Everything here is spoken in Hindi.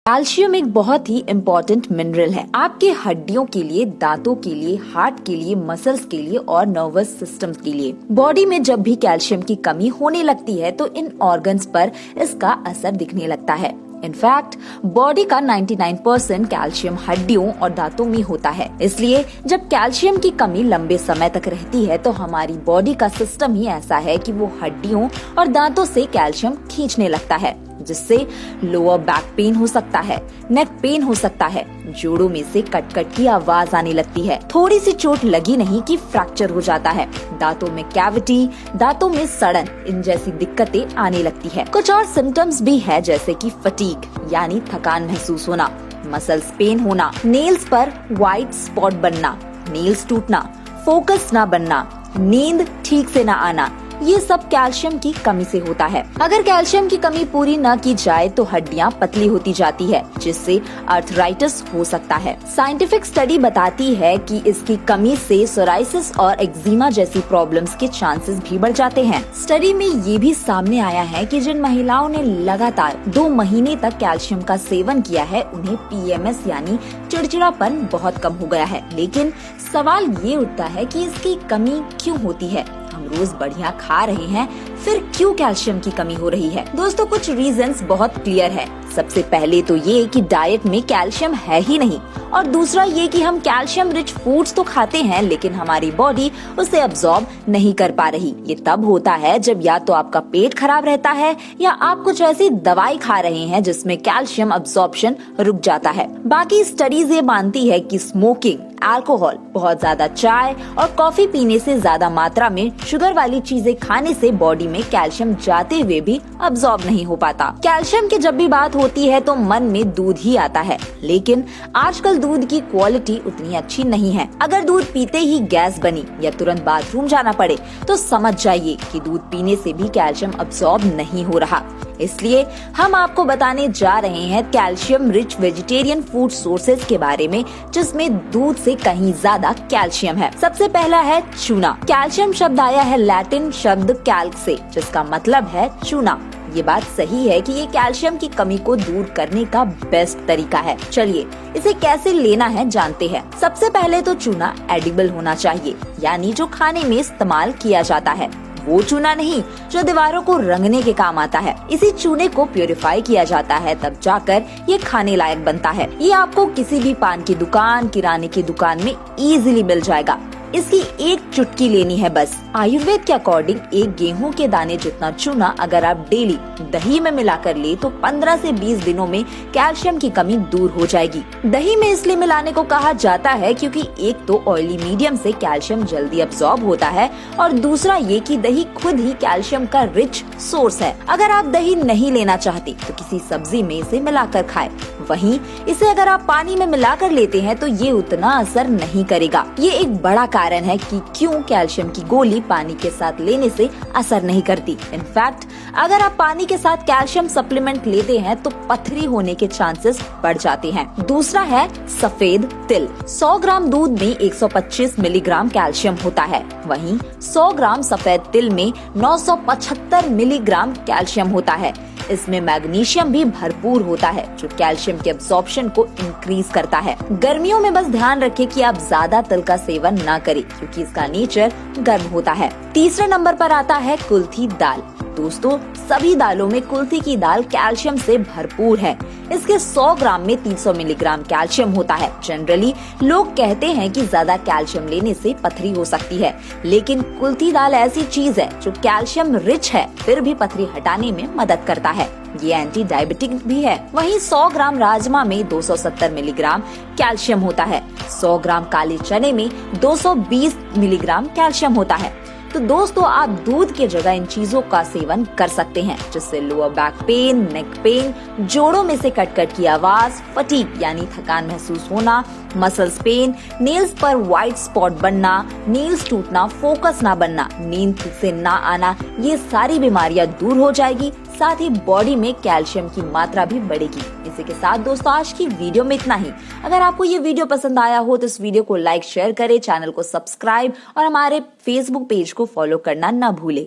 कैल्शियम एक बहुत ही इम्पोर्टेंट मिनरल है आपके हड्डियों के लिए, दांतों के लिए, हार्ट के लिए, मसल्स के लिए और नर्वस सिस्टम के लिए। बॉडी में जब भी कैल्शियम की कमी होने लगती है तो इन ऑर्गन्स पर इसका असर दिखने लगता है। इनफैक्ट बॉडी का 99% कैल्शियम हड्डियों और दांतों में होता है। इसलिए जब कैल्शियम की कमी लंबे समय तक रहती है तो हमारी बॉडी का सिस्टम ही ऐसा है कि वो हड्डियों और दांतों से कैल्शियम खींचने लगता है, जिससे लोअर बैक पेन हो सकता है, नेक पेन हो सकता है, जोड़ों में से कट कट की आवाज आने लगती है, थोड़ी सी चोट लगी नहीं कि फ्रैक्चर हो जाता है, दांतों में कैविटी, दांतों में सड़न, इन जैसी दिक्कतें आने लगती है। कुछ और सिम्टम्स भी है जैसे कि फटीग यानी थकान महसूस होना, मसल्स पेन होना, नेल्स पर व्हाइट स्पॉट बनना, नेल्स टूटना, फोकस ना बनना, नींद ठीक से ना आना, ये सब कैल्शियम की कमी से होता है। अगर कैल्शियम की कमी पूरी न की जाए तो हड्डियां पतली होती जाती है, जिससे आर्थराइटिस हो सकता है। साइंटिफिक स्टडी बताती है कि इसकी कमी से सोराइसिस और एक्जिमा जैसी प्रॉब्लम्स के चांसेस भी बढ़ जाते हैं। स्टडी में ये भी सामने आया है कि जिन महिलाओं ने लगातार 2 महीने तक कैल्शियम का सेवन किया है उन्हें PMS यानी चिड़चिड़ापन बहुत कम हो गया है। लेकिन सवाल ये उठता है कि इसकी कमी क्यों होती है? हम रोज बढ़िया खा रहे हैं, फिर क्यों कैल्शियम की कमी हो रही है? दोस्तों, कुछ रीजंस बहुत क्लियर है। सबसे पहले तो ये कि डाइट में कैल्शियम है ही नहीं, और दूसरा ये कि हम कैल्शियम रिच फूड्स तो खाते हैं लेकिन हमारी बॉडी उसे अब्सॉर्ब नहीं कर पा रही। ये तब होता है जब या तो आपका पेट खराब रहता है या आप कुछ ऐसी दवाई खा रहे हैं जिसमें कैल्शियम अब्सॉर्प्शन रुक जाता है। बाकी स्टडीज ये मानती है कि स्मोकिंग, अल्कोहल, बहुत ज्यादा चाय और कॉफी पीने से ज्यादा मात्रा में शुगर वाली चीजें खाने से बॉडी में कैल्शियम जाते हुए भी अब्सॉर्ब नहीं हो पाता। कैल्शियम की जब भी बात होती है तो मन में दूध ही आता है, लेकिन आजकल दूध की क्वालिटी उतनी अच्छी नहीं है। अगर दूध पीते ही गैस बनी या तुरंत बाथरूम जाना पड़े तो समझ जाइए कि दूध पीने से भी कैल्शियम अब्सॉर्ब नहीं हो रहा। इसलिए हम आपको बताने जा रहे हैं calcium rich vegetarian food sources के बारे में, जिसमें दूध से कहीं ज्यादा कैल्शियम है। सबसे पहला है चूना। कैल्शियम शब्द आया है लैटिन शब्द कैल्क से, जिसका मतलब है चूना। ये बात सही है कि ये कैल्शियम की कमी को दूर करने का बेस्ट तरीका है। चलिए इसे कैसे लेना है जानते हैं। सबसे पहले तो चूना एडिबल होना चाहिए, यानी जो खाने में इस्तेमाल किया जाता है। वो चूना नहीं जो दीवारों को रंगने के काम आता है। इसी चूने को प्यूरिफाई किया जाता है, तब जाकर ये खाने लायक बनता है। ये आपको किसी भी पान की दुकान, किराने की दुकान में इजीली मिल जाएगा। इसकी एक चुटकी लेनी है बस। आयुर्वेद के अकॉर्डिंग एक गेहूं के दाने जितना चूना अगर आप डेली दही में मिलाकर ले तो 15 से 20 दिनों में कैल्शियम की कमी दूर हो जाएगी। दही में इसलिए मिलाने को कहा जाता है क्योंकि एक तो ऑयली मीडियम से कैल्शियम जल्दी अब्सॉर्ब होता है और दूसरा ये कि दही खुद ही कैल्शियम का रिच सोर्स है। अगर आप दही नहीं लेना चाहते तो किसी सब्जी में इसे मिलाकर खाएं। वहीं इसे अगर आप पानी में मिलाकर लेते हैं तो ये उतना असर नहीं करेगा। ये एक बड़ा कारण है कि क्यों कैल्शियम की गोली पानी के साथ लेने से असर नहीं करती। इनफैक्ट अगर आप पानी के साथ कैल्शियम सप्लीमेंट लेते हैं तो पथरी होने के चांसेस बढ़ जाते हैं। दूसरा है सफेद तिल। 100 ग्राम दूध में 125 मिलीग्राम कैल्शियम होता है, वहीं 100 ग्राम सफेद तिल में 975 मिलीग्राम कैल्शियम होता है। इसमें मैग्नीशियम भी भरपूर होता है जो कैल्शियम के अब्सॉर्प्शन को इंक्रीज करता है। गर्मियों में बस ध्यान रखें कि आप ज्यादा तिल का सेवन ना करें क्योंकि इसका नेचर गर्म होता है। तीसरे नंबर पर आता है कुल्थी दाल। दोस्तों, सभी दालों में कुल्थी की दाल कैल्शियम से भरपूर है। इसके 100 ग्राम में 300 मिलीग्राम कैल्शियम होता है। जनरली लोग कहते हैं कि ज्यादा कैल्शियम लेने से पथरी हो सकती है, लेकिन कुल्थी दाल ऐसी चीज है जो कैल्शियम रिच है फिर भी पथरी हटाने में मदद करता है। ये एंटी डायबिटिक भी है। वहीं 100 ग्राम राजमा में 270 मिलीग्राम कैल्शियम होता है। 100 ग्राम काले चने में 220 मिलीग्राम कैल्शियम होता है। तो दोस्तों, आप दूध के जगह इन चीजों का सेवन कर सकते हैं, जिससे lower back pain, neck pain, जोड़ों में से कट-कट की आवाज, फटीग यानी थकान महसूस होना, मसल्स पेन, नेल्स पर व्हाइट स्पॉट बनना, नेल्स टूटना, फोकस ना बनना, नींद ठीक से ना आना, ये सारी बीमारियां दूर हो जाएगी। साथ ही बॉडी में कैल्शियम की मात्रा भी बढ़ेगी। इसी के साथ दोस्तों, आज की वीडियो में इतना ही। अगर आपको ये वीडियो पसंद आया हो तो इस वीडियो को लाइक, शेयर करें, चैनल को सब्सक्राइब और हमारे फेसबुक पेज को फॉलो करना ना भूले।